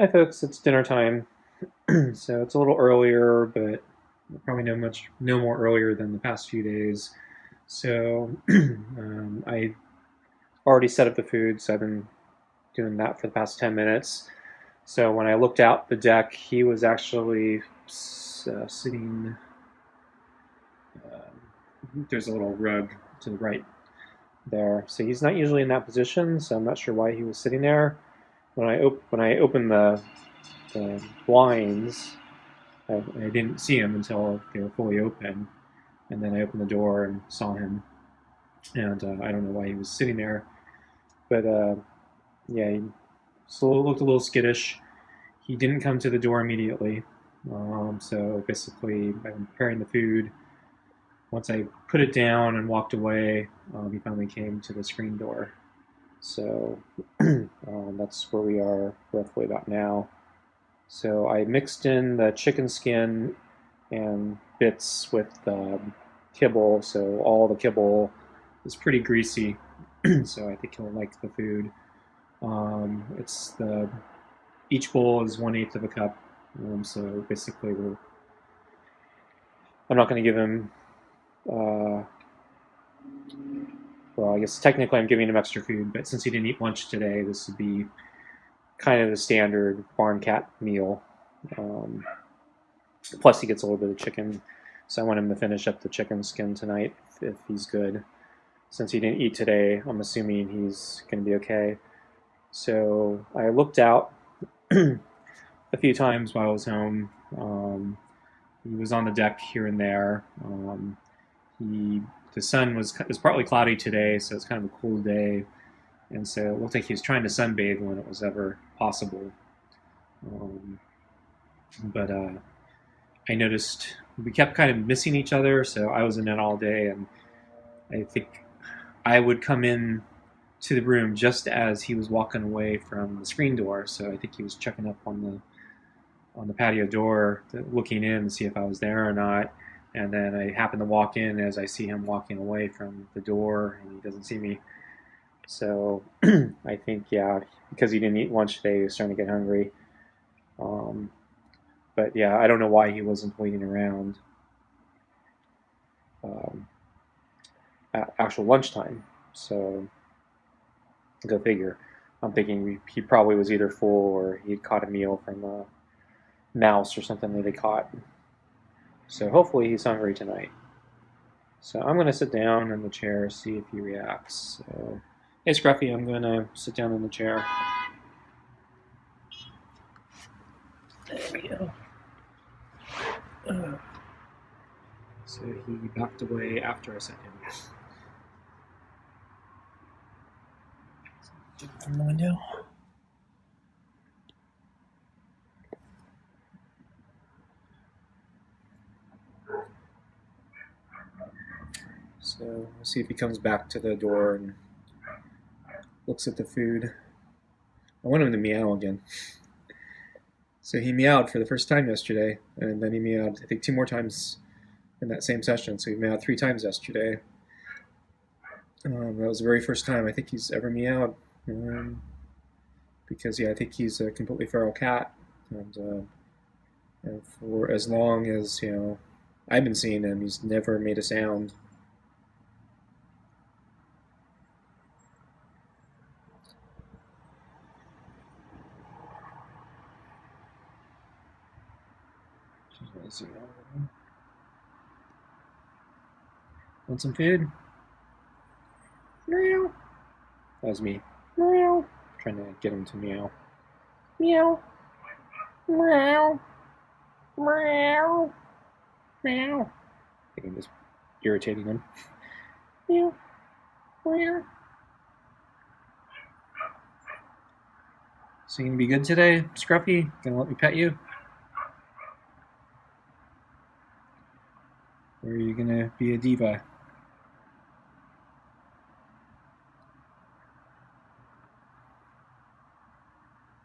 Hi folks, it's dinner time. So it's a little earlier, but probably no more earlier than the past few days. So I already set up the food, so I've been doing that for the past 10 minutes. So when I looked out the deck, he was actually sitting. There's a little rug to the right there, so he's not usually in that position. So I'm not sure why he was sitting there. When I opened the blinds, I didn't see him until they were fully open, and then I opened the door and saw him, and I don't know why he was sitting there, but yeah, he looked a little skittish. He didn't come to the door immediately, so basically I'm preparing the food. Once I put it down and walked away, he finally came to the screen door. So that's where we are roughly about now. So I mixed in the chicken skin and bits with kibble, so all the kibble is pretty greasy, so I think he'll like the food. It's the Each bowl is 1/8 of a cup, so basically I'm not going to give him. Uh, well, I guess technically I'm giving him extra food, but since he didn't eat lunch today, this would be kind of the standard barn cat meal. Um, Plus, he gets a little bit of chicken, so I want him to finish up the chicken skin tonight if he's good. Since he didn't eat today, I'm assuming he's going to be okay. So I looked out a few times while I was home. He was on the deck here and there. The sun was partly cloudy today, so it's kind of a cool day, and so it looked like he was trying to sunbathe when it was ever possible. Um, but I noticed we kept kind of missing each other, so I was in it all day, and I think I would come in to the room just as he was walking away from the screen door. So I think he was checking up on the patio door, looking in to see if I was there or not. And then I happen to walk in as I see him walking away from the door, and he doesn't see me. So I think, yeah, because he didn't eat lunch today, he was starting to get hungry. Um, but yeah, I don't know why he wasn't waiting around um, at actual lunchtime. So go figure. I'm thinking he probably was either full or he'd caught a meal from a mouse or something that he caught. So hopefully he's hungry tonight. So I'm going to sit down in the chair, see if he reacts. So, hey, Scruffy, I'm going to sit down in the chair. There we go. So he backed away after I set him. Jump from the window. So we'll see if he comes back to the door and looks at the food. I want him to meow again. So he meowed for the first time yesterday, and then he meowed, I think, 2 more times in that same session. So he meowed 3 times yesterday. That was the very first time I think he's ever meowed. Because, yeah, I think he's a completely feral cat. And for as long as, I've been seeing him, he's never made a sound. Want some food? Meow. That was me. Meow. Trying to get him to meow. Meow. Meow. Meow. Meow. I think I'm just irritating him. Meow. Meow. So you gonna be good today, Scruffy? Gonna let me pet you? Or are you gonna be a diva?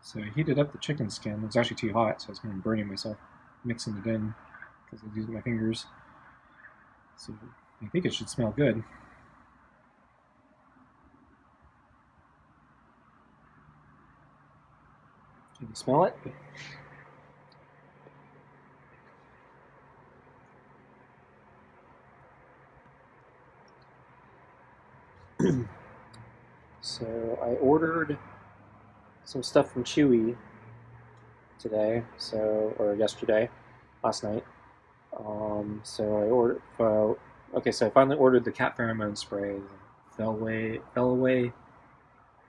So I heated up the chicken skin. It was actually too hot, so I was kind of burning myself mixing it in because I was using my fingers. So I think it should smell good. Can you smell it? So I ordered some stuff from Chewy today, or yesterday, last night. So I ordered. Okay, so I finally ordered the cat pheromone spray, the fell away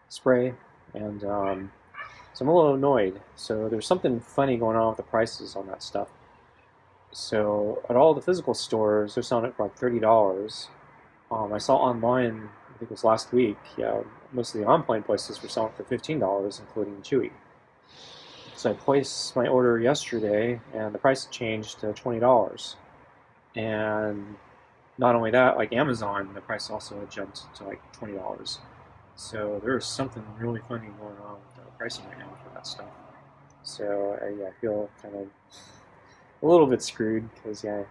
spray, and so I'm a little annoyed. So there's something funny going on with the prices on that stuff. So at all the physical stores, they're selling it for like $30. I saw online, I think it was last week, yeah, most of the online places were selling for $15, including Chewy. So I placed my order yesterday, and the price changed to $20. And not only that, like Amazon, the price also had jumped to like $20. So there's something really funny going on with the pricing right now for that stuff. So I feel kind of a little bit screwed because I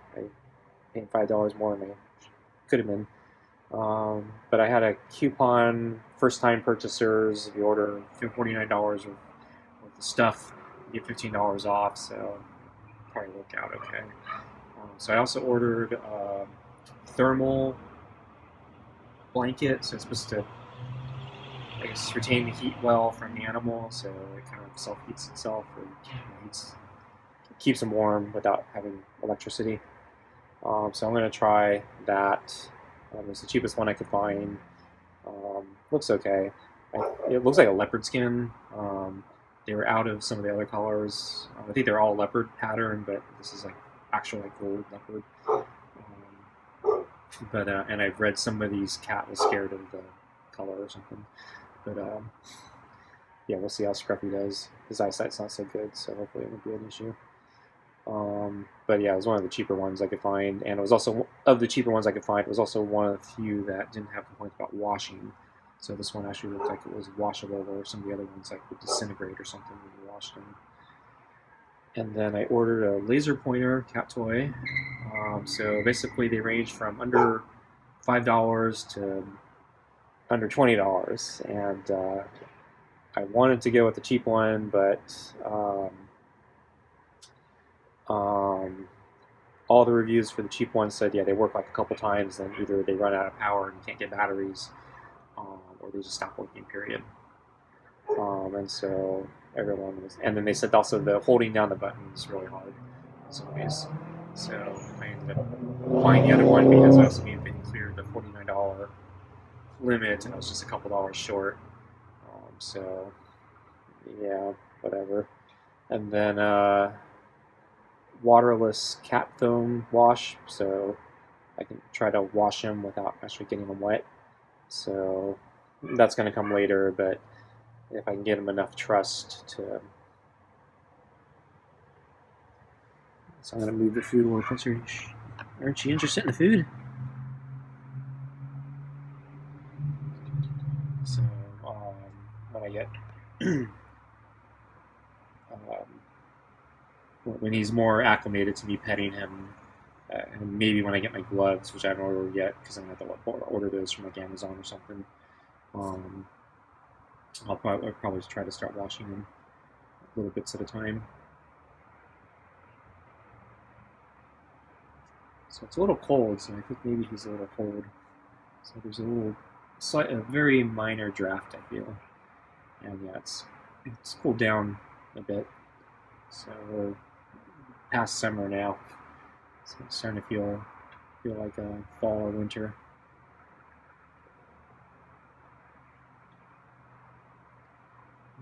paid $5 more than I could have been. But I had a coupon, first-time purchasers, if you order $49 worth of stuff, you get $15 off, so probably worked out okay. So I also ordered a thermal blanket, so it's supposed to, I guess, retain the heat well from the animal, so it kind of self-heats itself, or keeps them warm without having electricity. So I'm going to try that. It was the cheapest one I could find. Looks okay. It looks like a leopard skin. They were out of some of the other colors. I think they're all leopard pattern, but this is like actual like gold leopard. And I've read somebody's cat was scared of the color or something. But yeah, we'll see how Scruffy does. His eyesight's not so good, so hopefully it won't be an issue. But yeah, it was one of the cheaper ones I could find, and it was also, of the cheaper ones I could find, it was also one of the few that didn't have complaints about washing. So this one actually looked like it was washable, where some of the other ones like would disintegrate or something when you washed them. And then I ordered a laser pointer cat toy. So basically they range from under $5 to under $20, and I wanted to go with the cheap one, but all the reviews for the cheap ones said, yeah, they work like a couple times, then either they run out of power and you can't get batteries, or they just stop working, period. And so everyone was, and then they said also the holding down the button is really hard in some ways. So I ended up buying the other one because I also needed to clear the $49 limit, and I was just a couple dollars short. So yeah, whatever. And then waterless cat foam wash, so I can try to wash them without actually getting them wet. So that's going to come later, but if I can get them enough trust to... So I'm going to move the food a little closer. Aren't you interested in the food? So when I get... when he's more acclimated to me petting him, and maybe when I get my gloves, which I haven't ordered yet because I'm going to have to order those from like Amazon or something, I'll probably try to start washing them little bits at a time. So it's a little cold, so I think maybe he's a little cold. So there's a very minor draft, I feel. And yeah, it's cooled down a bit. So we're past summer now. So it's starting to feel like a fall or winter.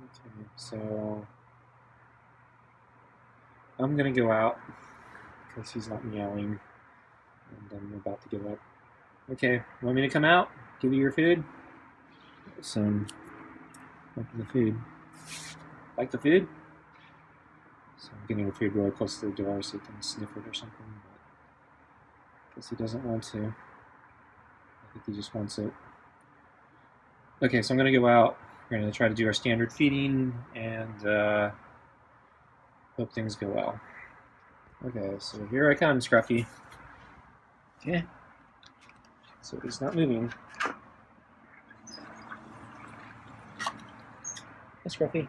Okay, so I'm gonna go out because he's not meowing, and I'm about to give up. Okay, want me to come out? Give you your food? Some the food. Like the food? So I'm getting the food really close to the door so he can sniff it or something. But I guess he doesn't want to. I think he just wants it. Okay, so I'm going to go out. We're going to try to do our standard feeding and hope things go well. Okay, so here I come, Scruffy. Okay. So he's not moving. Hey, Scruffy.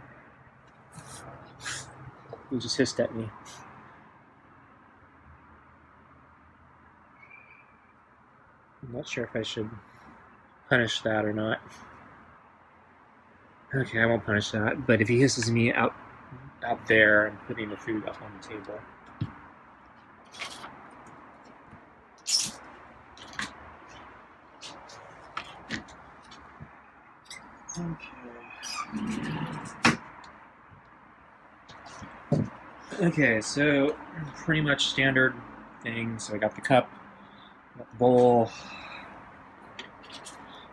He just hissed at me. I'm not sure if I should punish that or not. Okay, I won't punish that, but if he hisses me out there, I'm putting the food up on the table. Okay, so pretty much standard thing. So I got the cup, got the bowl,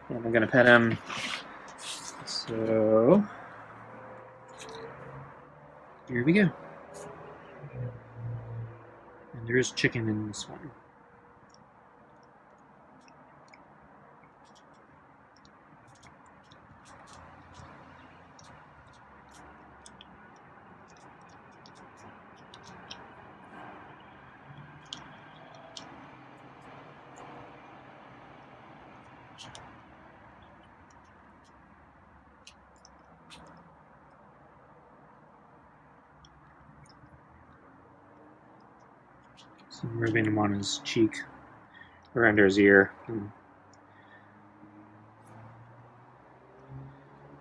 and I'm gonna pet him. So here we go. And there is chicken in this one. So I'm rubbing him on his cheek or under his ear.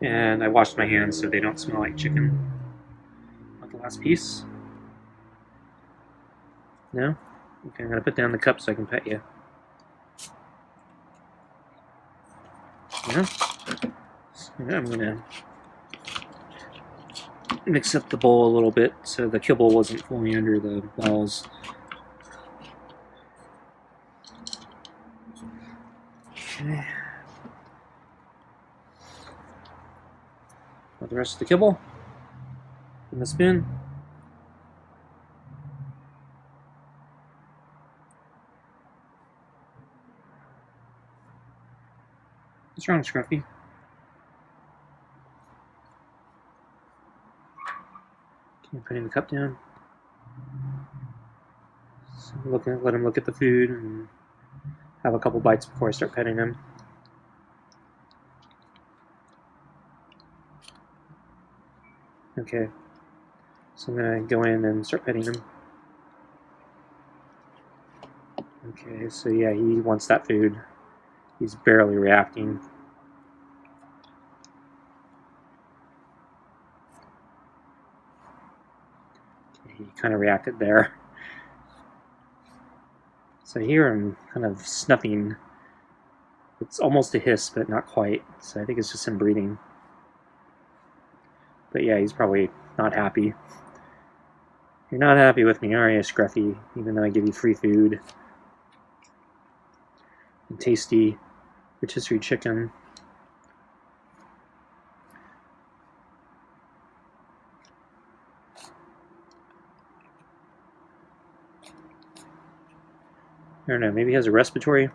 And I washed my hands so they don't smell like chicken. Want the last piece? No? Okay, I'm gonna put down the cup so I can pet you. Yeah? So I'm gonna mix up the bowl a little bit so the kibble wasn't falling under the balls. Okay. Put the rest of the kibble in the spoon. What's wrong, Scruffy? Okay, putting the cup down. So let him look at the food and have a couple bites before I start petting him. Okay, so I'm gonna go in and start petting him. Okay, so yeah, he wants that food. He's barely reacting. Okay, he kind of reacted there. So here I'm kind of snuffing. It's almost a hiss, but not quite. So I think it's just him breathing. But yeah, he's probably not happy. You're not happy with me, are you, Scruffy? Even though I give you free food. And tasty rotisserie chicken. I don't know, maybe he has a respiratory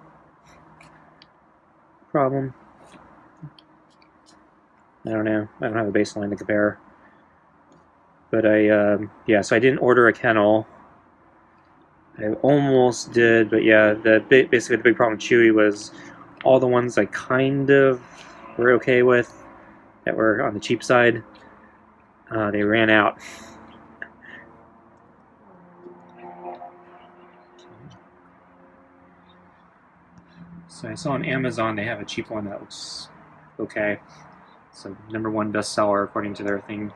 problem. I don't know. I don't have a baseline to compare. But yeah, so I didn't order a kennel. I almost did, but yeah, basically the big problem with Chewy was all the ones I kind of were okay with that were on the cheap side, they ran out. So I saw on Amazon they have a cheap one that looks okay. So #1 bestseller according to their thing.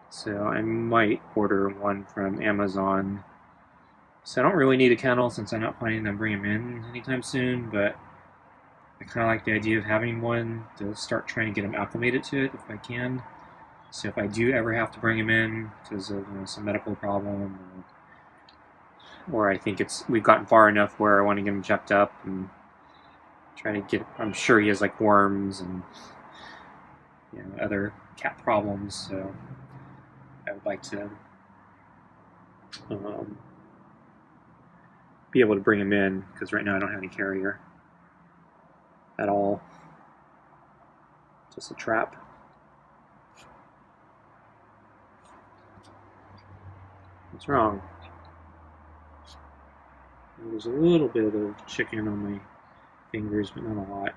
So I might order one from Amazon. So I don't really need a kennel since I'm not planning to bring him in anytime soon, but I kind of like the idea of having one to start trying to get him acclimated to it if I can. So if I do ever have to bring him in because of some medical problem, or I think we've gotten far enough where I want to get him checked up and try to get. I'm sure he has like worms and other cat problems, so I would like to be able to bring him in because right now I don't have any carrier at all. Just a trap. What's wrong? There's a little bit of chicken on my fingers, but not a lot.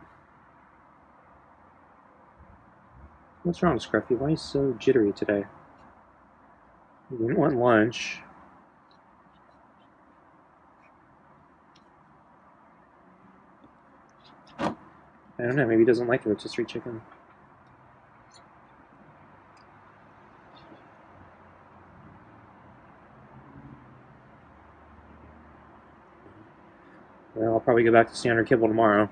What's wrong, Scruffy? Why are you so jittery today? He didn't want lunch. I don't know, maybe he doesn't like the rotisserie chicken. Well, I'll probably go back to standard kibble tomorrow.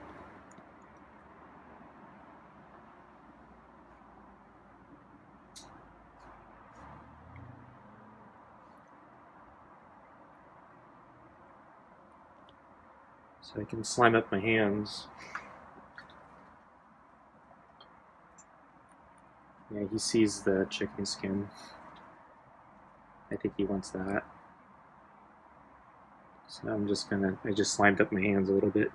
So I can slime up my hands. Yeah, he sees the chicken skin. I think he wants that. So I just slimed up my hands a little bit.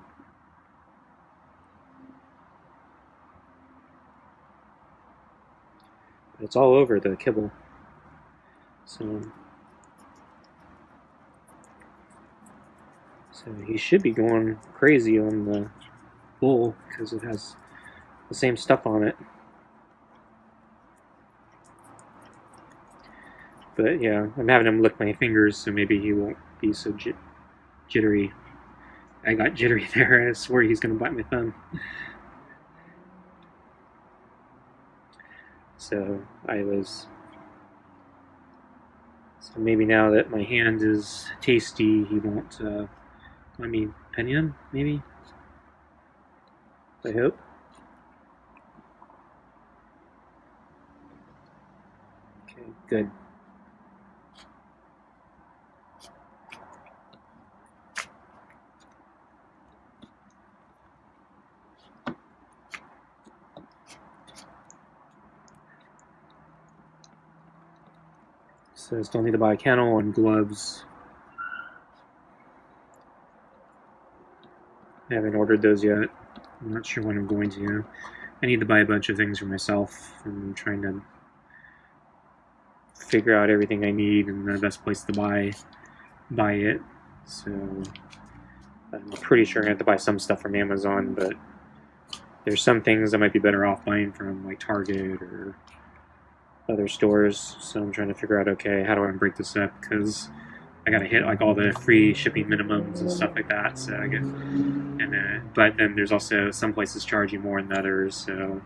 But it's all over the kibble. So he should be going crazy on the bowl because it has the same stuff on it. But yeah, I'm having him lick my fingers, so maybe he won't be so jittery. I got jittery there. I swore he's going to bite my thumb. So maybe now that my hand is tasty, he won't let me pin him, maybe? I hope. Okay, good. So I still need to buy a kennel and gloves. I haven't ordered those yet. I'm not sure when I'm going to. I need to buy a bunch of things for myself. I'm trying to figure out everything I need and the best place to buy it. So I'm pretty sure I have to buy some stuff from Amazon, but there's some things I might be better off buying from like Target or other stores. So I'm trying to figure out, okay, how do I break this up? Because I gotta hit like all the free shipping minimums and stuff like that. So I get, but then there's also some places charge you more than others. So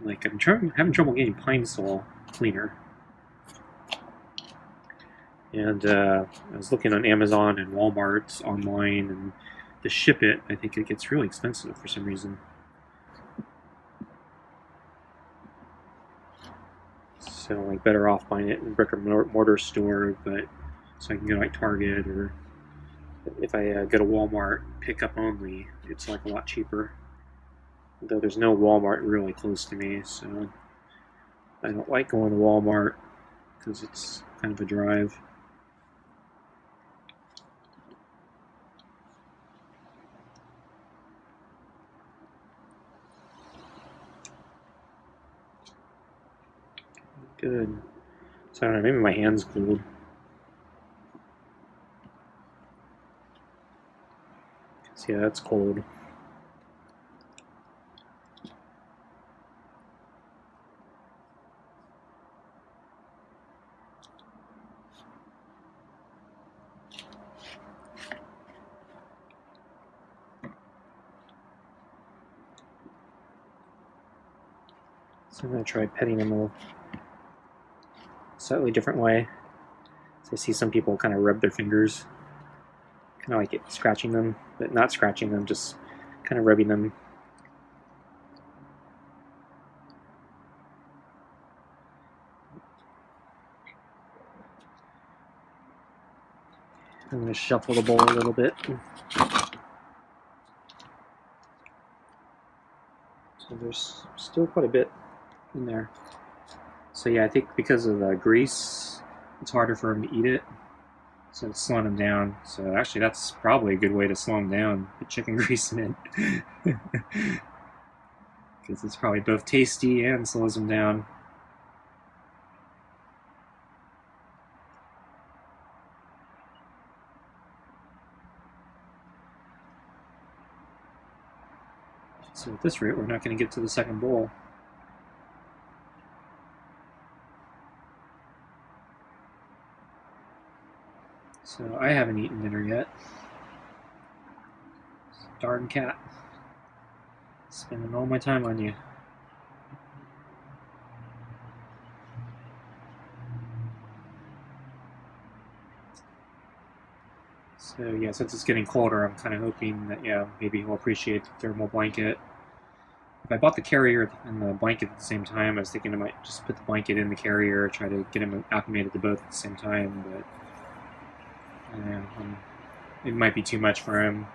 like I'm having trouble getting Pine Sol cleaner. And I was looking on Amazon and Walmart online, and to ship it, I think it gets really expensive for some reason. So like better off buying it in a brick and mortar store, but so I can go to like Target, or if I go to Walmart pickup only, it's like a lot cheaper. Though there's no Walmart really close to me, so I don't like going to Walmart because it's kind of a drive. Good. So I don't know, maybe my hand's cooled. Yeah, that's cold. So I'm going to try petting him a slightly different way. So I see some people kind of rub their fingers, kind of like it, scratching them, but not scratching them, just kind of rubbing them. I'm going to shuffle the bowl a little bit. So there's still quite a bit in there. So yeah, I think because of the grease, it's harder for him to eat it. So it's slowing him down. So actually that's probably a good way to slow him down, put chicken grease in it. Because it's probably both tasty and slows him down. So at this rate, we're not going to get to the second bowl. So I haven't eaten dinner yet. Darn cat. Spending all my time on you. So yeah, since it's getting colder, I'm kind of hoping that, yeah, maybe he'll appreciate the thermal blanket. If I bought the carrier and the blanket at the same time, I was thinking I might just put the blanket in the carrier, try to get him acclimated to both at the same time, but it might be too much for him,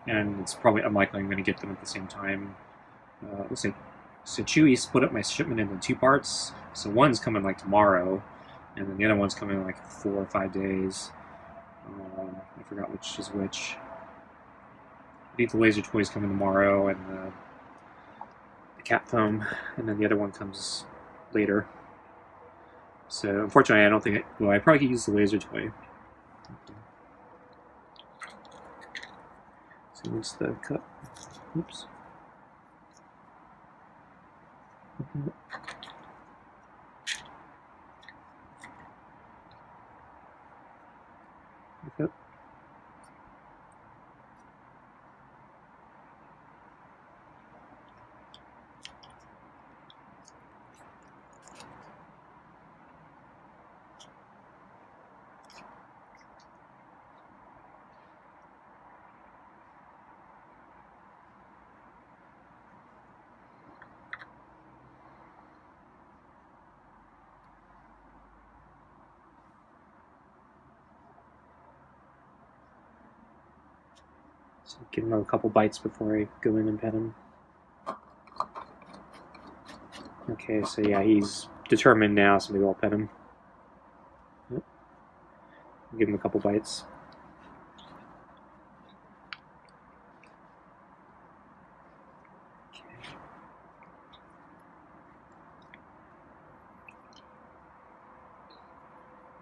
and it's probably unlikely I'm going to get them at the same time. Looks like so Chewy split up my shipment into 2 parts. So one's coming like tomorrow, and then the other one's coming in like 4 or 5 days. I forgot which is which. I think the laser toy's coming tomorrow, and the cat foam, and then the other one comes later. So unfortunately, I don't think well, I probably could use the laser toy. So what's the cup? Oops. Okay. So give him a couple bites before I go in and pet him. Okay, so yeah, he's determined now, so maybe I'll pet him. Yep. Give him a couple bites. Okay.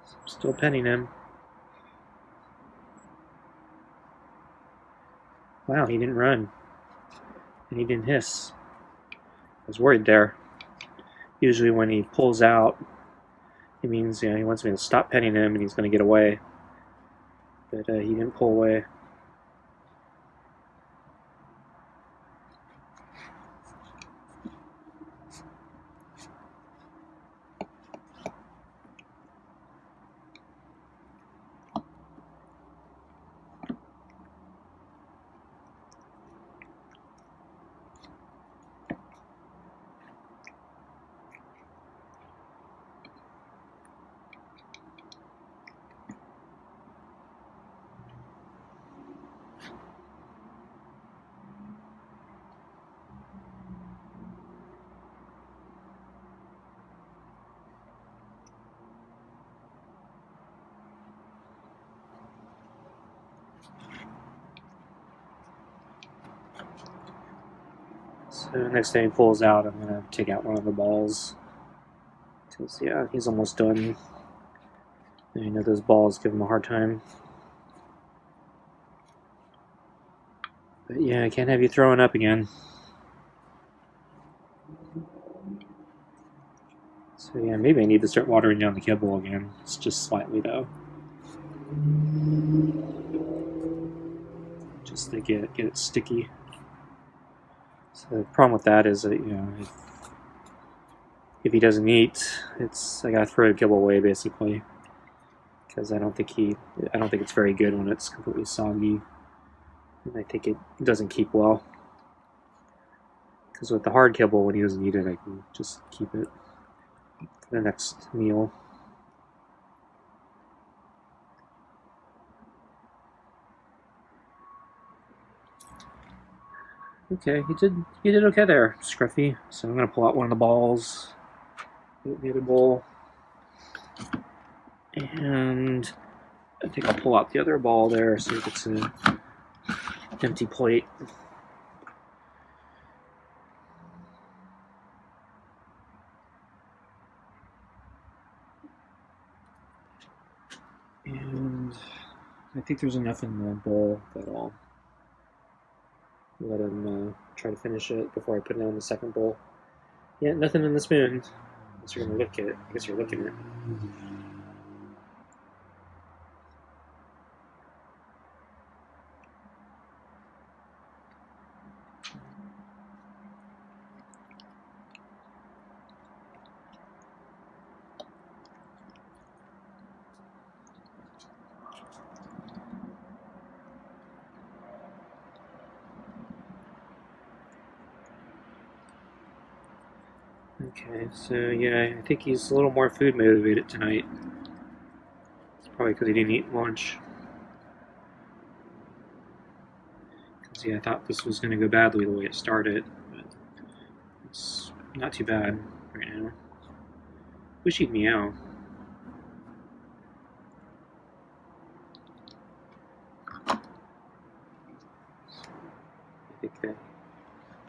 So I'm still petting him. Wow, he didn't run. And he didn't hiss. I was worried there. Usually when he pulls out, it means, you know, he wants me to stop petting him and he's going to get away. But he didn't pull away. So next time he pulls out, I'm going to take out one of the balls. Because, yeah, he's almost done. And you know those balls give him a hard time. But yeah, I can't have you throwing up again. So yeah, maybe I need to start watering down the kibble again. It's just slightly though. Just to get it sticky. So the problem with that is that, you know, if he doesn't eat, I gotta throw the kibble away basically. Because I don't think it's very good when it's completely soggy. And I think it doesn't keep well. Because with the hard kibble, when he doesn't eat it, I can just keep it for the next meal. Okay, you did okay there, Scruffy. So I'm gonna pull out one of the balls, the other bowl, and I think I'll pull out the other ball there so it's an empty plate. And I think there's enough in the bowl that I'll let him try to finish it before I put it on the second bowl. Yeah, nothing in the spoon. Unless you're gonna lick it. I guess you're licking it. Okay, so yeah, I think he's a little more food motivated tonight. It's probably because he didn't eat lunch. Because yeah, I thought this was going to go badly the way it started, but it's not too bad right now. Wish he'd meow. I think the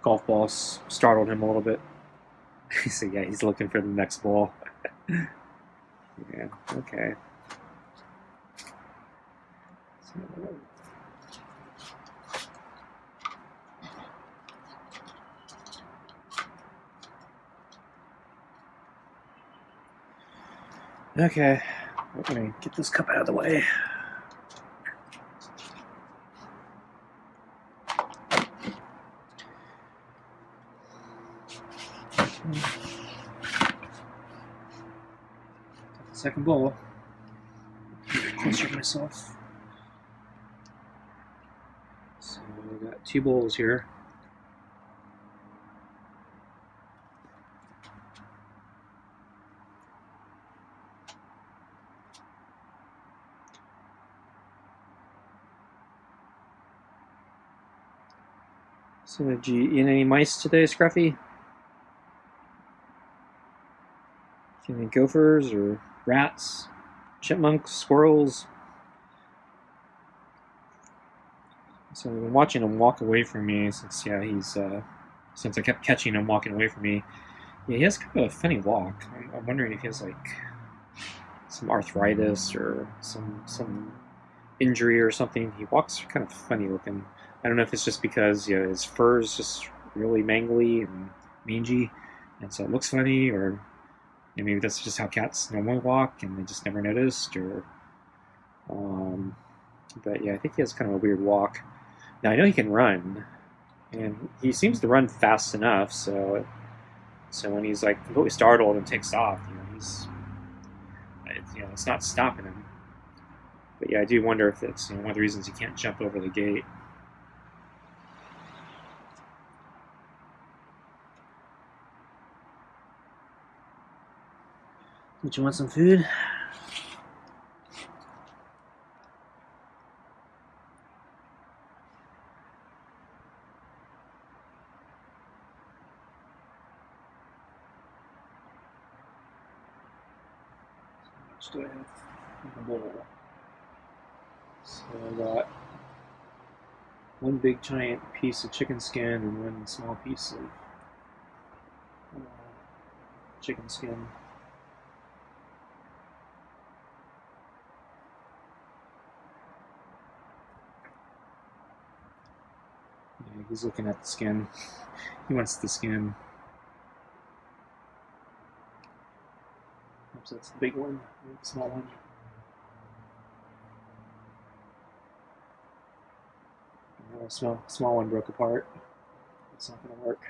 golf ball startled him a little bit. So yeah, he's looking for the next ball. Yeah, okay. Okay, we're gonna get this cup out of the way. Second bowl. Closer to myself. So we got 2 bowls here. So did you eat any mice today, Scruffy? Any gophers or rats, chipmunks, squirrels? So I've been watching him walk away from me since since I kept catching him walking away from me. Yeah, he has kind of a funny walk. I'm wondering if he has like some arthritis or some injury or something. He walks kind of funny looking. I don't know if it's just because his fur is just really mangly and mangy, and so it looks funny, or maybe that's just how cats normally walk and they just never noticed, or but yeah, I think he has kind of a weird walk. Now I know he can run, and he seems to run fast enough. So when he's like completely startled and takes off, it's not stopping him. But yeah, I do wonder if it's one of the reasons he can't jump over the gate. Did you want some food? How much do I have in the bowl? So I got 1 big giant piece of chicken skin and 1 small piece of chicken skin. Yeah, he's looking at the skin. He wants the skin. Oops, that's the big one, the small one. The small one broke apart. It's not going to work.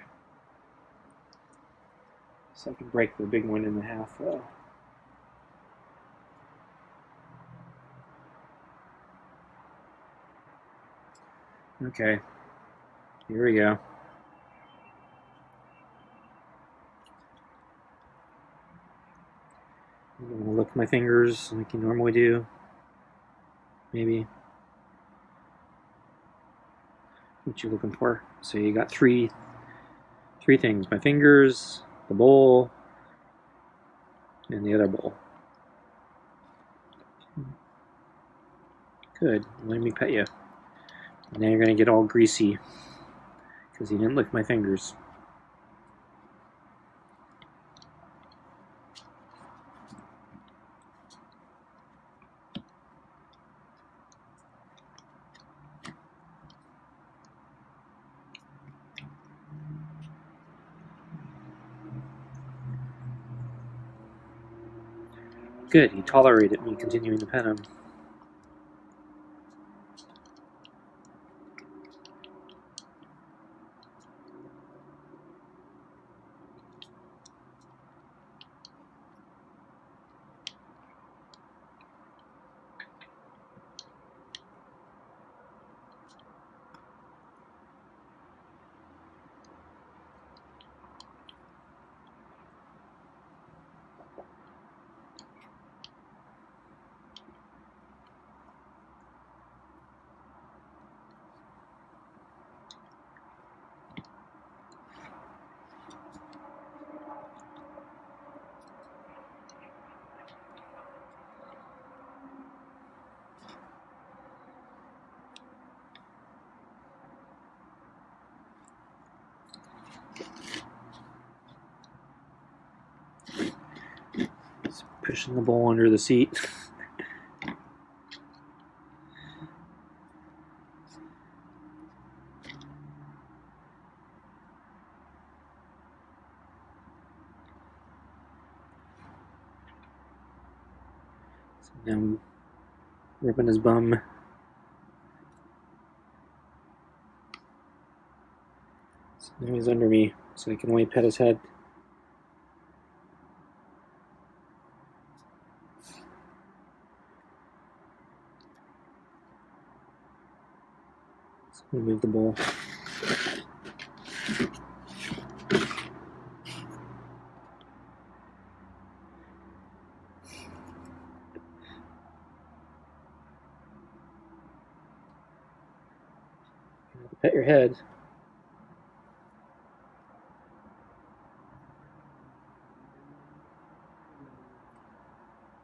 So I can break the big one in half though. Okay, here we go. I'm going to lick my fingers like you normally do. Maybe. What you looking for? So you got three things: my fingers, the bowl, and the other bowl. Good. Let me pet you. Now you're gonna get all greasy because you didn't lick my fingers. Good. He tolerated me continuing to pet him. pushing the bowl under the seat. So now I'm rubbing his bum. So now he's under me, so I can only pet his head. So move the bowl. Pet your head.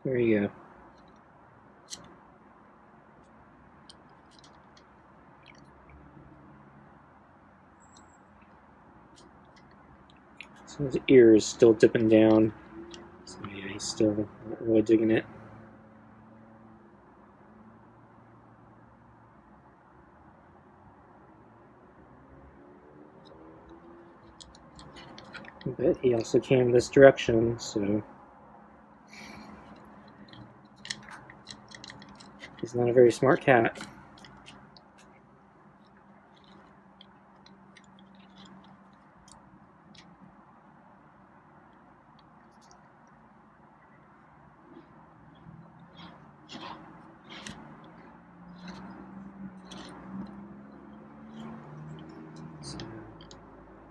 There you go. So his ear is still dipping down. So yeah, he's still really digging it. But he also came this direction, so he's not a very smart cat.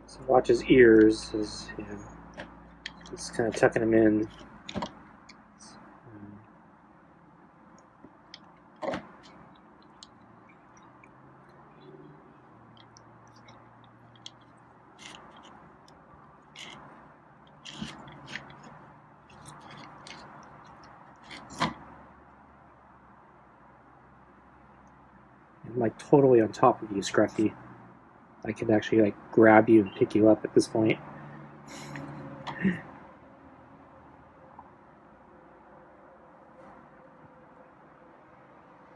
So watch his ears, he's kind of tucking them in. I'm like totally on top of you, Scruffy. I could actually like grab you and pick you up at this point.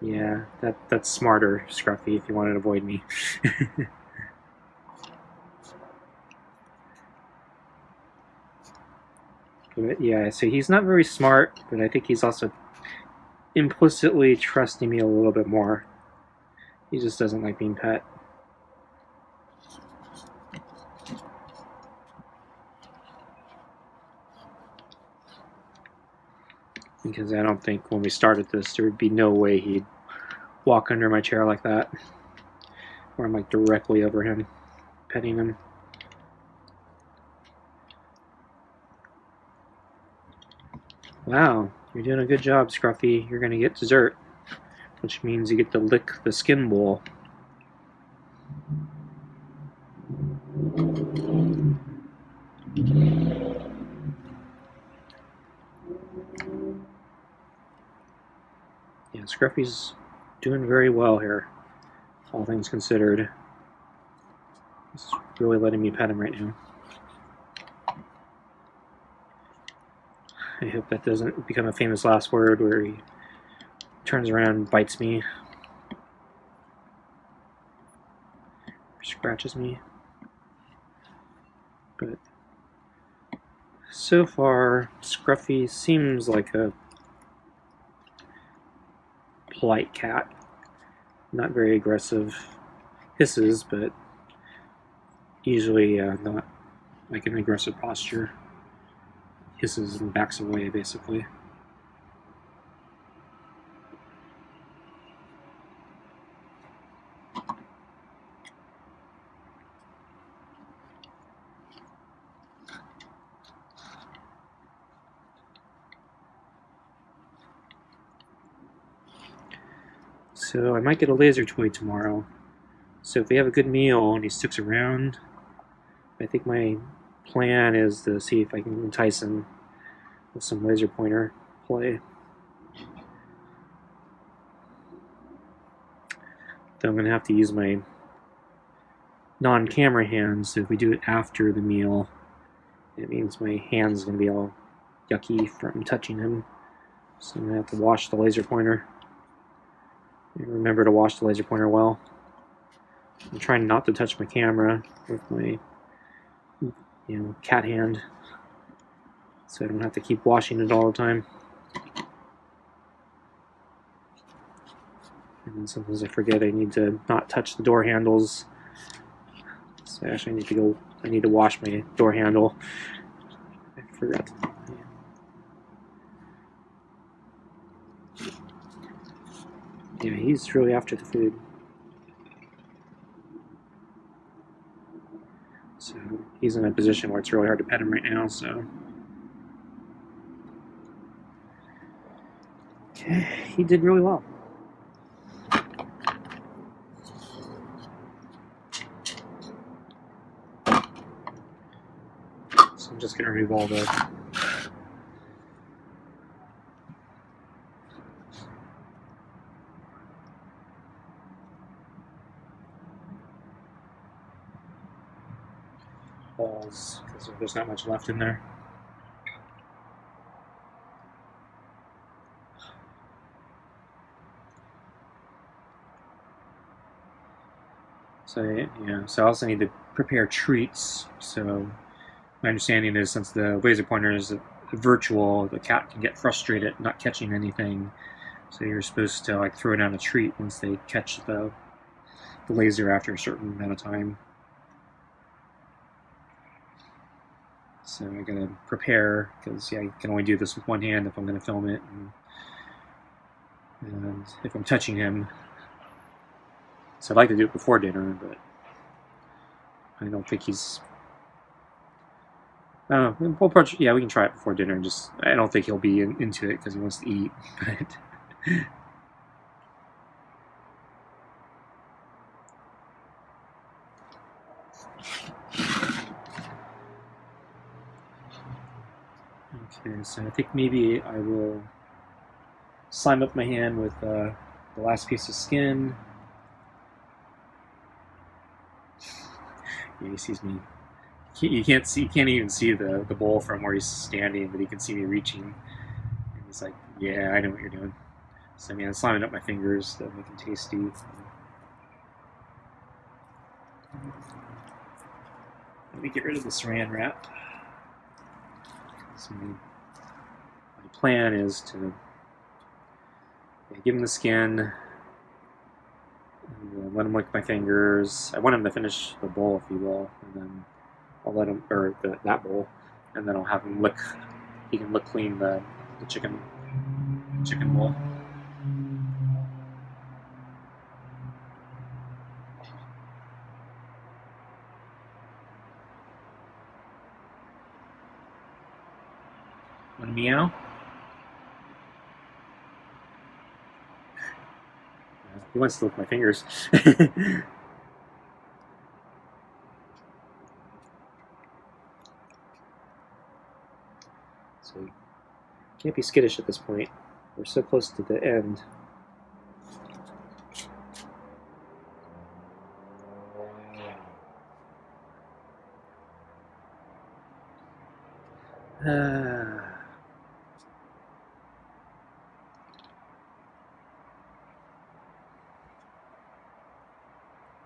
Yeah, that's smarter, Scruffy, if you want to avoid me. But yeah, so he's not very smart, but I think he's also implicitly trusting me a little bit more. He just doesn't like being pet. Because I don't think when we started this, there would be no way he'd walk under my chair like that. Or I'm like directly over him, petting him. Wow, you're doing a good job, Scruffy. You're gonna get dessert, which means you get to lick the skin bowl. Yeah, Scruffy's doing very well here, all things considered. He's really letting me pet him right now. I hope that doesn't become a famous last word where he turns around and bites me. Or scratches me. But so far, Scruffy seems like a polite cat. Not very aggressive. Hisses, but usually not like an aggressive posture. Hisses and backs away, basically. So I might get a laser toy tomorrow. So if we have a good meal and he sticks around, I think my plan is to see if I can entice him with some laser pointer play. Though I'm going to have to use my non-camera hands, so if we do it after the meal, it means my hand's going to be all yucky from touching him. So I'm going to have to wash the laser pointer. Remember to wash the laser pointer well. I'm trying not to touch my camera with my cat hand, so I don't have to keep washing it all the time. And then sometimes I forget I need to not touch the door handles. So actually I need to wash my door handle. I forgot. Yeah, he's really after the food. So he's in a position where it's really hard to pet him right now, so. Okay, he did really well. So I'm just going to remove all the balls because there's not much left in there. So I also need to prepare treats. So my understanding is since the laser pointer is virtual, the cat can get frustrated not catching anything. So you're supposed to like throw down a treat once they catch the laser after a certain amount of time. So I gotta prepare because I can only do this with one hand if I'm gonna film it, and if I'm touching him. So I'd like to do it before dinner, but I don't think he's. Yeah, we can try it before dinner. I don't think he'll be into it because he wants to eat. But okay, so I think maybe I will slime up my hand with the last piece of skin. Yeah, he sees me. You can't even see the bowl from where he's standing, but he can see me reaching. And he's like, "Yeah, I know what you're doing." So I'm slamming up my fingers to make them tasty. Let me get rid of the saran wrap. So my plan is to give him the skin, and let him lick my fingers. I want him to finish the bowl, if you will, and then I'll let him, or that bowl, and then I'll have him lick. He can lick clean the chicken bowl. Want to meow? He wants to lick my fingers. So can't be skittish at this point. We're so close to the end.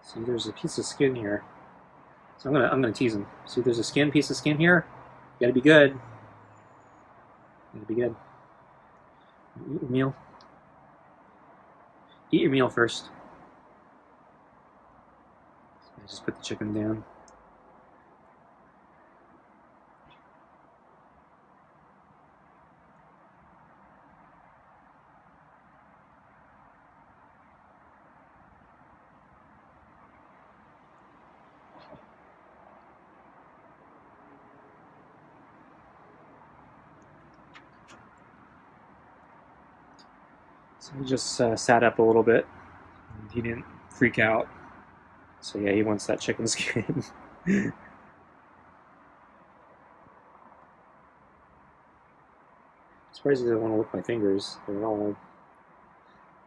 See, there's a piece of skin here. So I'm gonna tease him. See, there's a piece of skin here. You gotta be good. You gotta be good. Eat your meal. Eat your meal first. So I just put the chicken down. So he just sat up a little bit. He didn't freak out. So yeah, he wants that chicken skin. I'm surprised he doesn't want to lick my fingers. They're all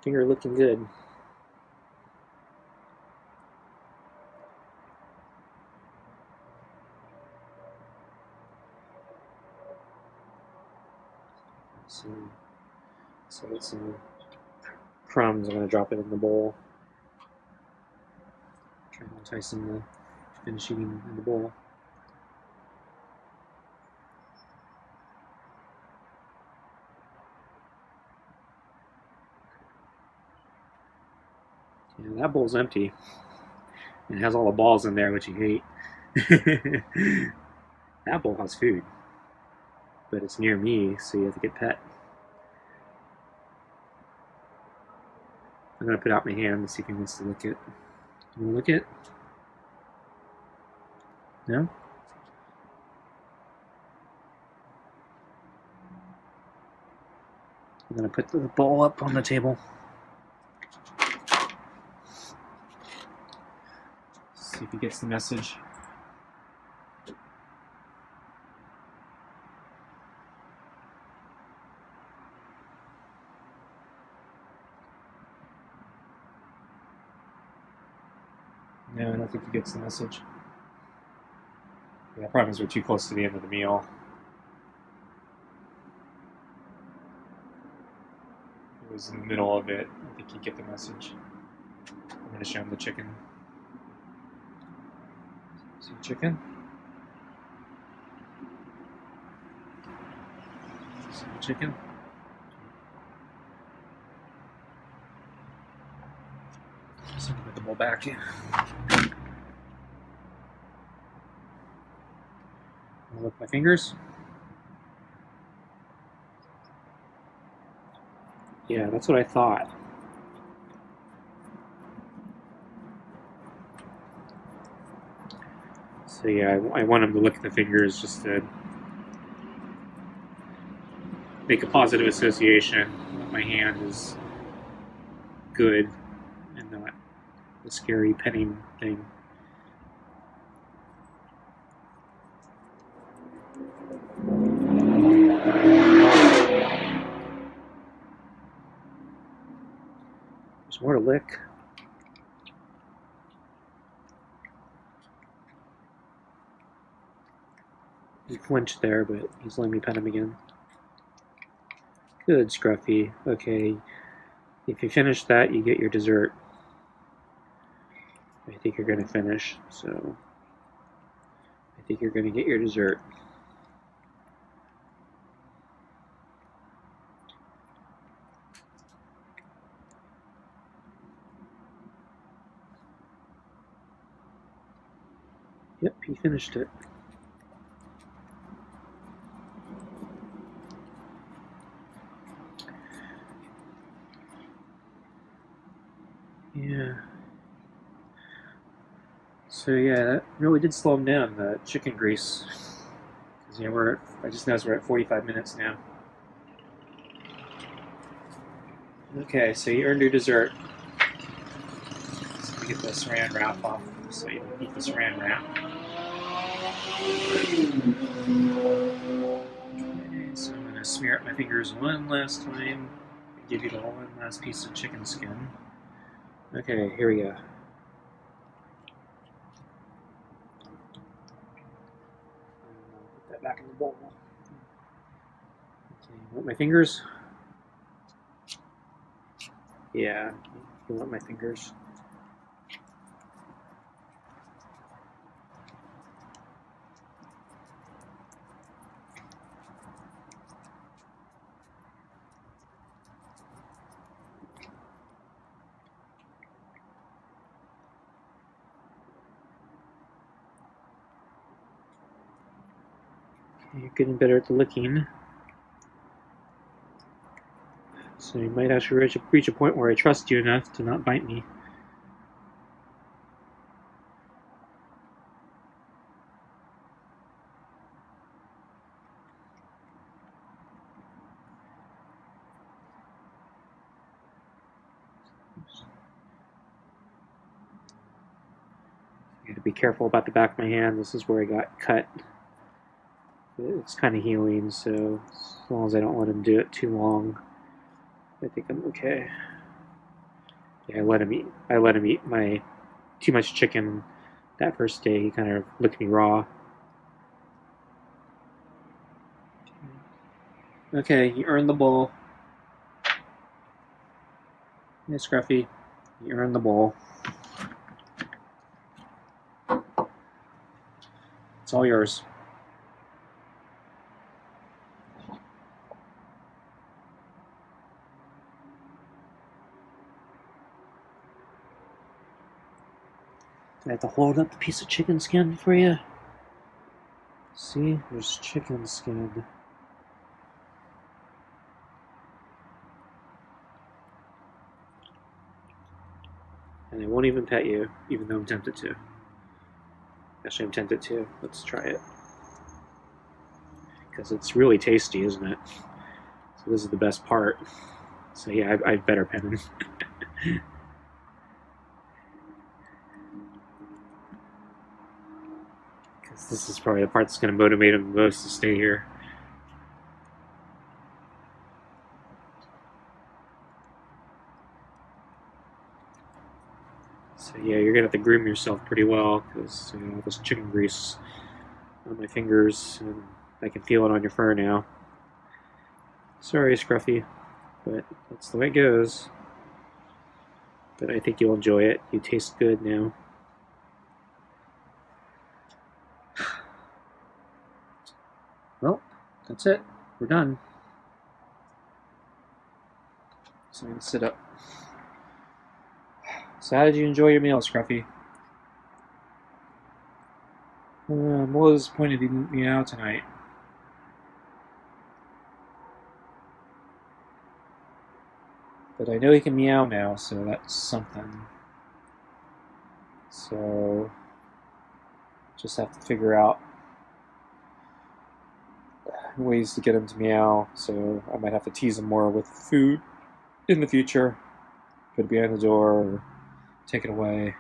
finger looking good. So So get some crumbs. I'm going to drop it in the bowl. Try to entice him to finish eating in the bowl. Yeah, that bowl's empty. It has all the balls in there, which you hate. That bowl has food. But it's near me, so you have to get pet. I'm going to put out my hand to see if he wants to lick it. You want to lick it? No? I'm going to put the bowl up on the table. See if he gets the message. No, I don't think he gets the message. Yeah, probably because we're too close to the end of the meal. If it was in the middle of it, I think he'd get the message. I'm going to show him the chicken. See chicken? See the chicken? So I'm going to put the bowl back in. Lick my fingers. Yeah, that's what I thought. So yeah, I want him to lick the fingers just to make a positive association that my hand is good and not a scary petting thing. There's more to lick. He flinched there, but he's letting me pet him again. Good, Scruffy. Okay, if you finish that, you get your dessert. I think you're going to finish, so I think you're going to get your dessert. Yep, he finished it. Yeah. So yeah, that really did slow him down, the chicken grease. Because yeah, I just noticed we're at 45 minutes now. Okay, so you earned your dessert. So let me get the saran wrap off so you can eat the saran wrap. Okay, so I'm going to smear up my fingers one last time. Give you the one last piece of chicken skin. Okay, here we go. Put that back in the bowl. Okay, you want my fingers? Yeah, you want my fingers. You're getting better at the licking. So you might actually reach a point where I trust you enough to not bite me. You got to be careful about the back of my hand. This is where I got cut. It's kind of healing, so as long as I don't let him do it too long, I think I'm okay. Yeah, I let him eat my too much chicken that first day. He kind of licked me raw. Okay, you earned the bowl. Yeah, Scruffy, you earned the bowl. It's all yours. Do I have to hold up the piece of chicken skin for you? See, there's chicken skin. And they won't even pet you, even though I'm tempted to. Actually, I'm tempted to. Let's try it. Because it's really tasty, isn't it? So this is the best part. So yeah, I'd better pet him. Because this is probably the part that's going to motivate him the most to stay here. So yeah, you're going to have to groom yourself pretty well, because all this chicken grease on my fingers, and I can feel it on your fur now. Sorry, Scruffy, but that's the way it goes. But I think you'll enjoy it. You taste good now. Well, that's it. We're done. So I'm going to sit up. So how did you enjoy your meal, Scruffy? I'm a little disappointed he didn't meow tonight. But I know he can meow now, so that's something. So just have to figure out ways to get him to meow. So I might have to tease him more with food in the future. Put it behind the door or take it away.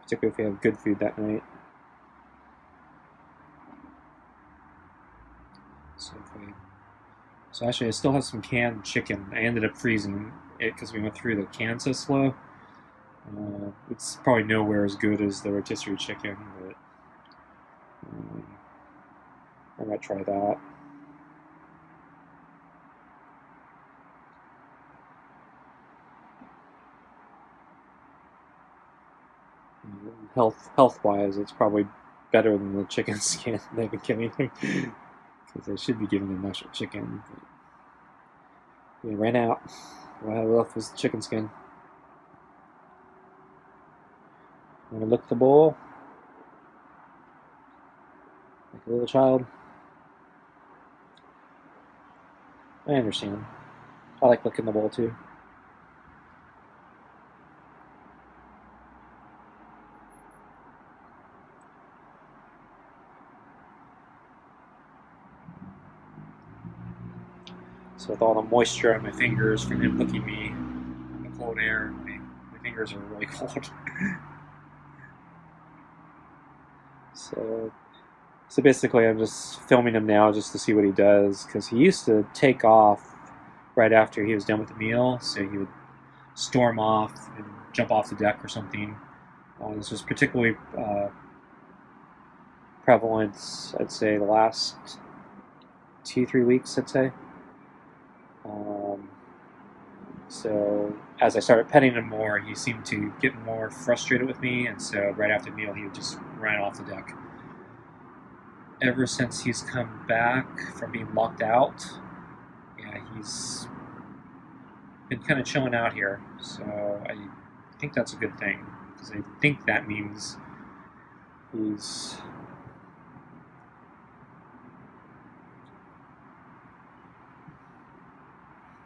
Particularly if we have good food that night. So actually I still have some canned chicken. I ended up freezing it because we went through the can so slow. It's probably nowhere as good as the rotisserie chicken, but I might try that. Health wise, it's probably better than the chicken skin they've been giving him, because they should be giving him actual chicken. But we ran out. What I had left was the chicken skin. I'm gonna lick the bowl like a little child. I understand. I like licking the bowl too. So with all the moisture on my fingers from him licking me in the cold air, my fingers are really cold. So basically I'm just filming him now just to see what he does, because he used to take off right after he was done with the meal, so he would storm off and jump off the deck or something. This was particularly prevalent, I'd say, the last 2-3 weeks, I'd say. So as I started petting him more, he seemed to get more frustrated with me, and so right after the meal, he would just run off the deck. Ever since he's come back from being locked out, yeah, he's been kind of chilling out here. So I think that's a good thing, because I think that means he's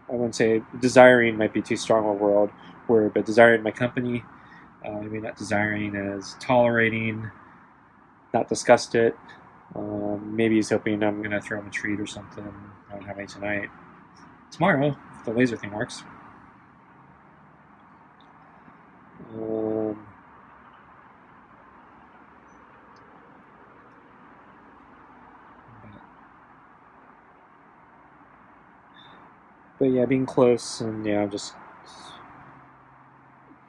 I wouldn't say desiring might be too strong a word, but desiring my company. I mean, not desiring as tolerating, not disgusted. Maybe he's hoping I'm going to throw him a treat or something. I don't have any tonight. Tomorrow, if the laser thing works. But yeah, being close and just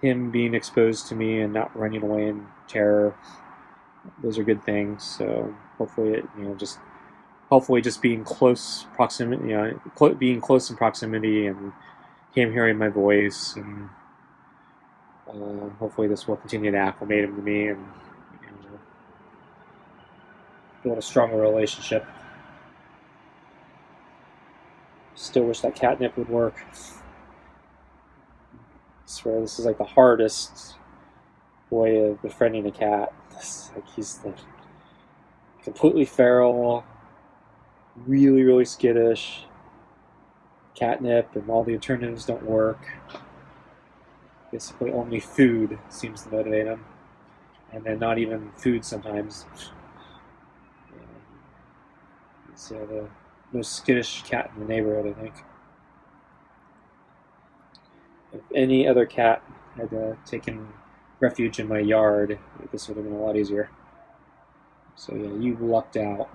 him being exposed to me and not running away in terror. Those are good things. So hopefully, hopefully just being close proximity, being close in proximity and him hearing my voice, and hopefully this will continue to acclimate him to me and build a stronger relationship. Still wish that catnip would work. I swear this is like the hardest way of befriending a cat. Like he's like completely feral, really, really skittish. Catnip and all the alternatives don't work. Basically only food seems to motivate him. And then not even food sometimes. He's the most skittish cat in the neighborhood, I think. If any other cat had taken refuge in my yard, this would have been a lot easier. So yeah, you lucked out.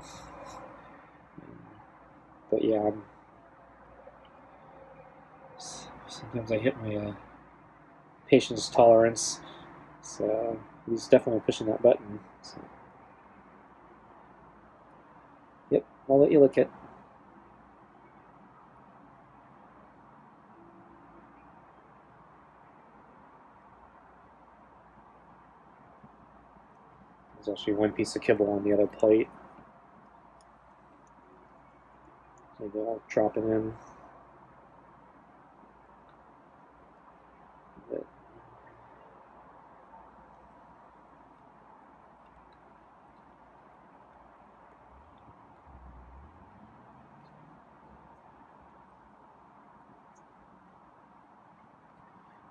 But yeah, sometimes I hit my patience tolerance. So he's definitely pushing that button. So. Yep, I'll let you lick it. There's actually one piece of kibble on the other plate. Maybe I'll drop it in.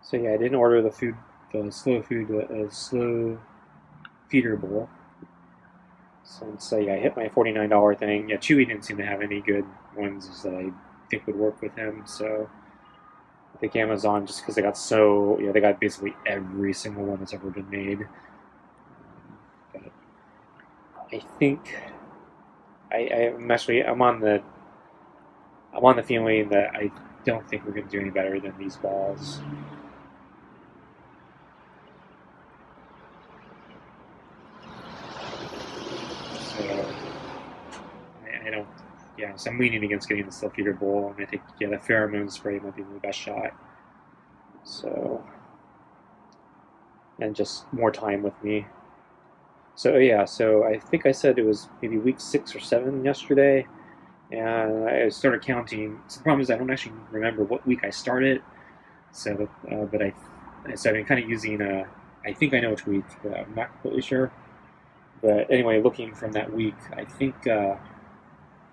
So yeah, I didn't order the slow feeder bowl. So yeah, I hit my $49 thing. Yeah, Chewy didn't seem to have any good ones that I think would work with him. So I think Amazon, just because they got they got basically every single one that's ever been made. But I think I'm on the feeling that I don't think we're going to do any better than these balls. I don't. Yeah, so I'm leaning against getting the slow feeder bowl, and I think the pheromone spray might be my best shot. So, and just more time with me. So yeah, so I think I said it was maybe week 6 or 7 yesterday, and I started counting. So the problem is I don't actually remember what week I started. So, but I've been kind of using I think I know which week, but I'm not completely sure. But anyway, looking from that week, I think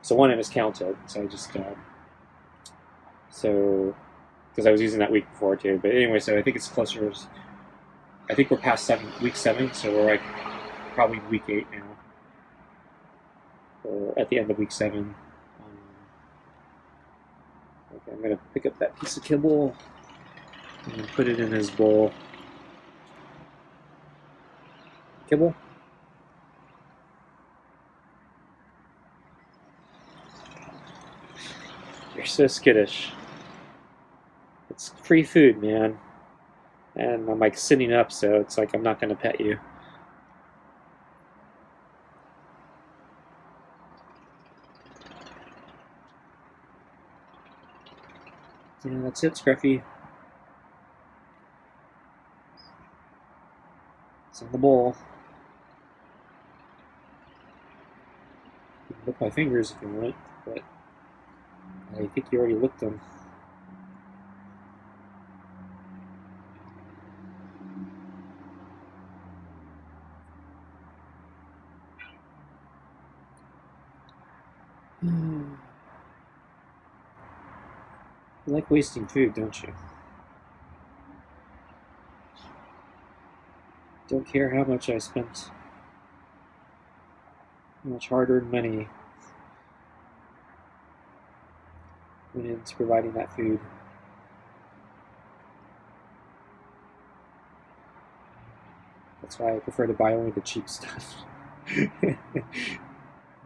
so one I miscounted. So I just because I was using that week before too. But anyway, so I think it's closer. I think we're past week 7, so we're like probably week 8 now, or at the end of week 7. Okay, I'm gonna pick up that piece of kibble and put it in his bowl. Kibble. You're so skittish. It's free food, man. And I'm like sitting up, so it's like I'm not going to pet you. Yeah, that's it, Scruffy. It's in the bowl. You can lick my fingers if you want, but I think you already licked them. You like wasting food, don't you? Don't care how much I spent, how much hard-earned money went into providing that food. That's why I prefer to buy only the cheap stuff.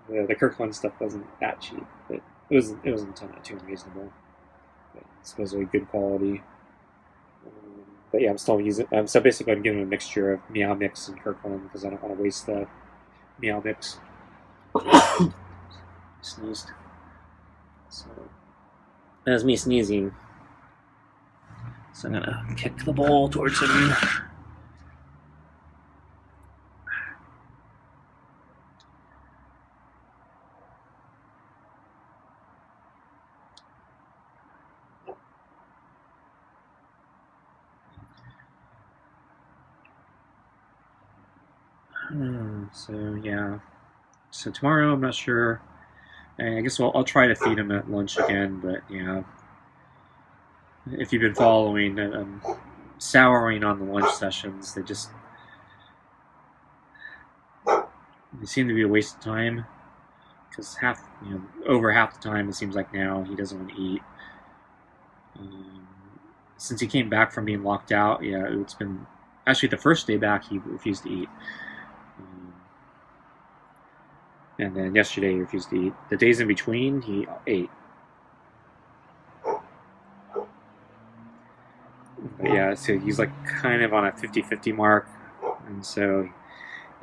The Kirkland stuff wasn't that cheap, but it wasn't too unreasonable. But supposedly good quality. But yeah, I'm still using. So basically, I'm giving a mixture of Meow Mix and Kirkland because I don't want to waste the Meow Mix. Sneezed. So that was me sneezing. So I'm gonna kick the ball towards him. So yeah. So tomorrow I'm not sure. I guess I'll try to feed him at lunch again, but yeah. If you've been following, I'm souring on the lunch sessions. They seem to be a waste of time because over half the time it seems like now he doesn't want to eat. Since he came back from being locked out, yeah, it's been actually the first day back he refused to eat. And then yesterday he refused to eat. The days in between, he ate. But yeah, so he's like kind of on a 50-50 mark. And so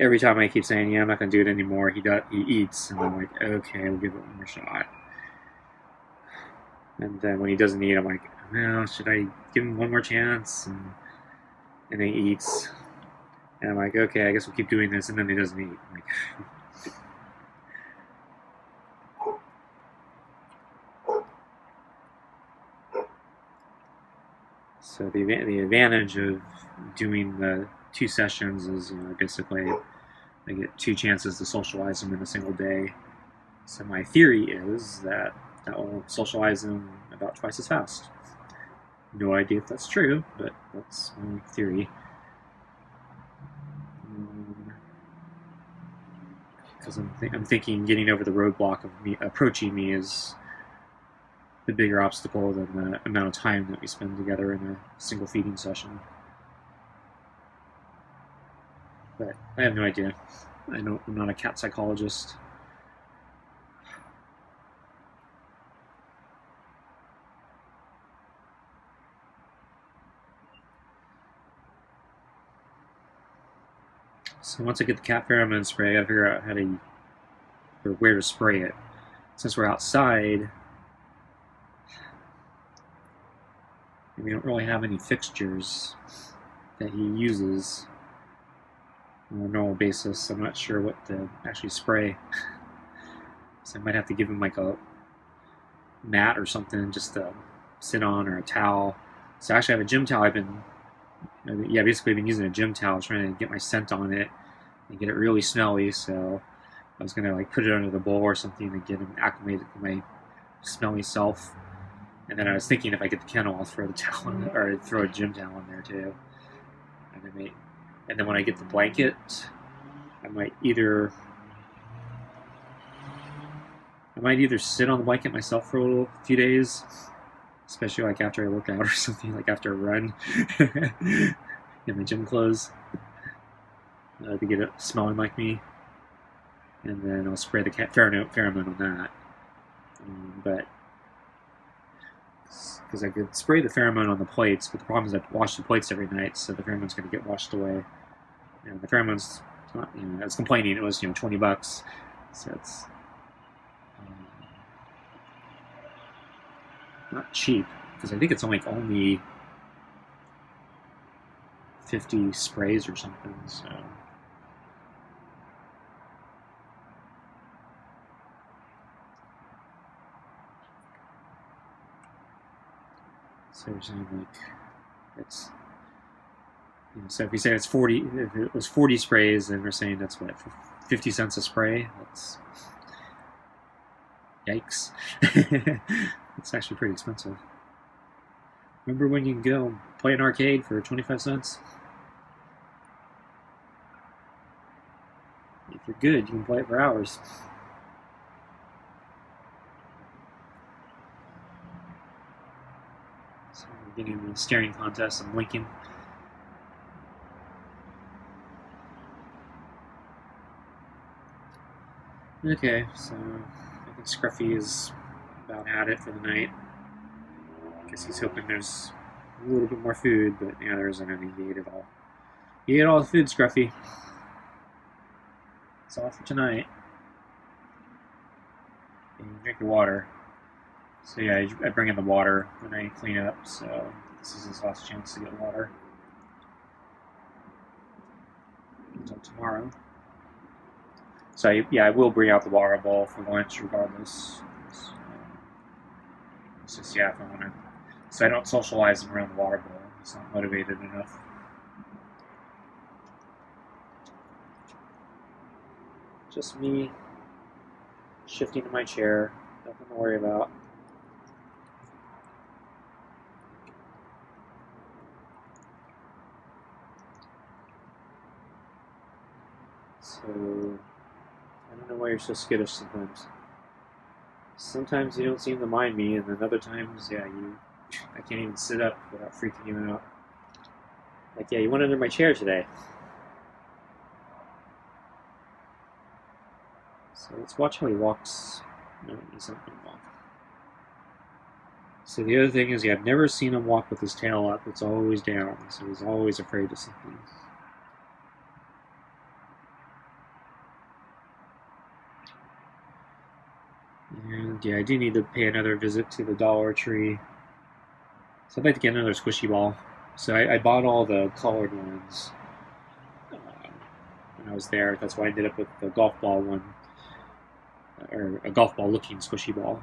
every time I keep saying, yeah, I'm not going to do it anymore, he eats. And I'm like, okay, we'll give it one more shot. And then when he doesn't eat, I'm like, well, should I give him one more chance? And then he eats. And I'm like, okay, I guess we'll keep doing this. And then he doesn't eat. I'm like, so the advantage of doing the 2 sessions is, basically I get 2 chances to socialize them in a single day. So my theory is that will socialize them about twice as fast. No idea if that's true, but that's my theory. Because I'm thinking getting over the roadblock of me approaching me is the bigger obstacle than the amount of time that we spend together in a single feeding session. But I have no idea. I'm not a cat psychologist. So once I get the cat pheromone spray, I gotta figure out where to spray it. Since we're outside, we don't really have any fixtures that he uses on a normal basis. I'm not sure what to actually spray. So I might have to give him like a mat or something just to sit on, or a towel. So actually I have a gym towel. Basically I've been using a gym towel trying to get my scent on it and get it really smelly. So I was gonna like put it under the bowl or something to get him acclimated to my smelly self. And then I was thinking if I get the kennel, I'll throw the towel in, or throw a gym towel in there too. And then when I get the blanket, I might either sit on the blanket myself for a few days, especially like after I work out or something, like after a run, in my gym clothes, to get it smelling like me. And then I'll spray the cat pheromone on that. But because I could spray the pheromone on the plates, but the problem is I have to wash the plates every night, so the pheromone's going to get washed away. And the pheromone's not, I was complaining it was $20, so it's not cheap, because I think it's only 50 sprays or something. So we're saying it's so if we say it's 40, if it was 40 sprays, then we're saying that's what, 50 cents a spray. That's yikes. It's actually pretty expensive. Remember when you can go play an arcade for 25 cents? If you're good, you can play it for hours. So we're getting the staring contest. I'm blinking. Okay, so I think Scruffy is about at it for the night. I guess he's hoping there's a little bit more food, but yeah, there isn't any. He ate it all. He ate all the food, Scruffy. It's all for tonight. And you drink your water. So yeah, I bring in the water when I clean up, so This is his last chance to get water until tomorrow. So I will bring out the water bowl for lunch regardless. It's just, if I want to. So I don't socialize him around the water bowl. He's not motivated enough. Just me shifting to my chair. Nothing to worry about. So, I don't know why you're so skittish sometimes. Sometimes you don't seem to mind me, and then other times, I can't even sit up without freaking you out. Like, you went under my chair today. So let's watch how he walks. No, he's not going to walk. So the other thing is, I've never seen him walk with his tail up. It's always down, so he's always afraid of something. And I do need to pay another visit to the Dollar Tree. So I'd like to get another squishy ball. So I bought all the colored ones when I was there. That's why I ended up with the golf ball one, or a golf ball looking squishy ball,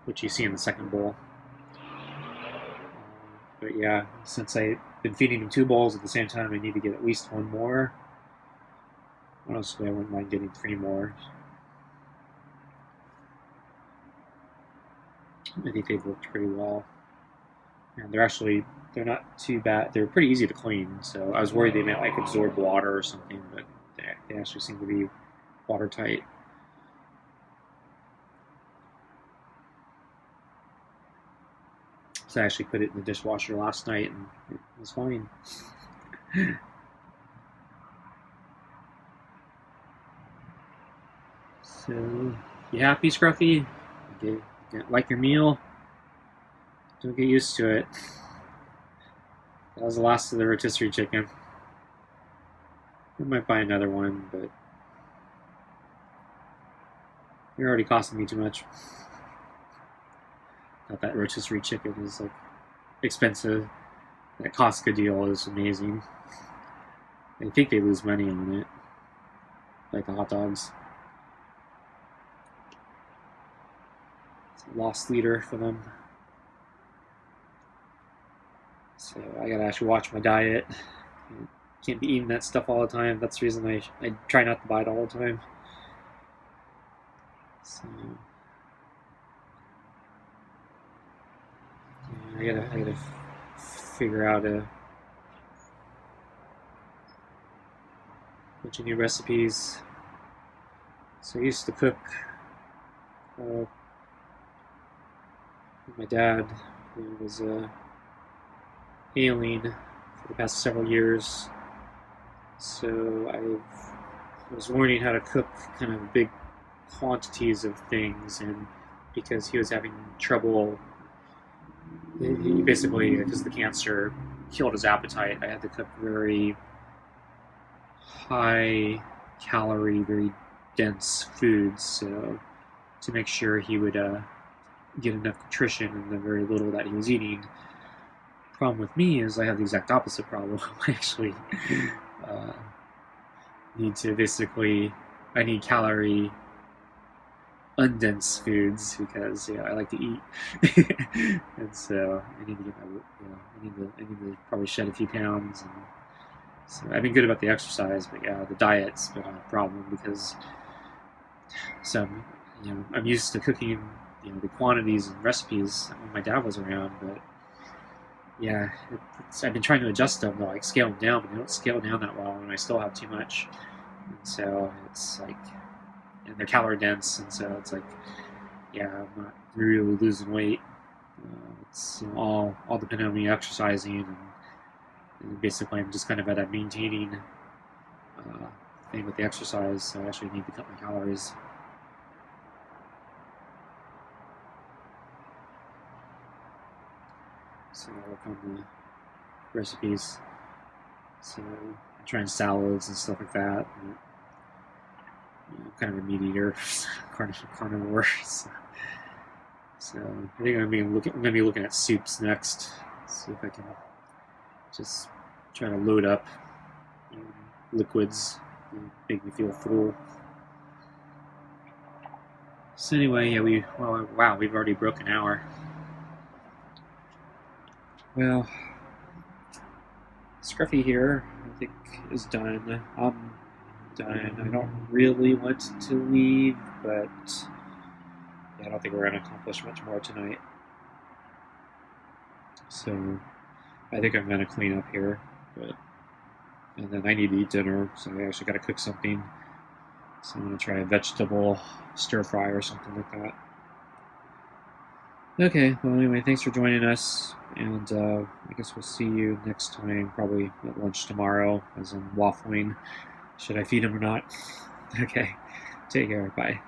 which you see in the second bowl. But since I've been feeding him 2 bowls at the same time, I need to get at least 1 more. Honestly, I wouldn't mind getting 3 more. I think they've worked pretty well. And they're not too bad. They're pretty easy to clean, so I was worried they might absorb water or something, but they actually seem to be watertight. So I actually put it in the dishwasher last night, and it was fine. So, you happy, Scruffy? You like your meal? Don't get used to it. That was the last of the rotisserie chicken. I might buy another one, but you're already costing me too much. That rotisserie chicken is expensive. That Costco deal is amazing. I think they lose money on it, like the hot dogs. It's a lost leader for them. So I gotta actually watch my diet. Can't be eating that stuff all the time. That's the reason I try not to buy it all the time. So I gotta figure out a bunch of new recipes. So I used to cook with my dad, who was ailing for the past several years. So I was learning how to cook kind of big quantities of things, and because he was having trouble, he basically, because the cancer killed his appetite, I had to cook very high calorie, very dense foods, so to make sure he would get enough nutrition in the very little that he was eating. The problem with me is I have the exact opposite problem. I actually need to I need calorie undense foods because I like to eat, and so I need to get I need to probably shed a few pounds. And so I've been good about the exercise, but the diet's been a problem because I'm used to cooking the quantities and recipes when my dad was around, but I've been trying to adjust them to scale them down, but they don't scale down that well, and I still have too much, and so it's and they're calorie dense, and so it's I'm not really losing weight. It's all dependent on me exercising, and basically I'm just kind of at a maintaining thing with the exercise, so I actually need to cut my calories. So I work on the recipes. So I'm trying salads and stuff like that. And, kind of a meat eater, carnivore. So I think I'm gonna be looking at soups next. See if I can just try to load up liquids and make me feel full. So anyway, yeah, wow, we've already broken an hour. Well, Scruffy here, I think, is done. I'm done. I don't really want to leave, but yeah, I don't think we're going to accomplish much more tonight. So I think I'm going to clean up here, and then I need to eat dinner, so I actually got to cook something. So I'm going to try a vegetable stir fry or something like that. Okay, well, anyway, thanks for joining us, and I guess we'll see you next time, probably at lunch tomorrow, as in waffling. Should I feed him or not? Okay, take care, bye.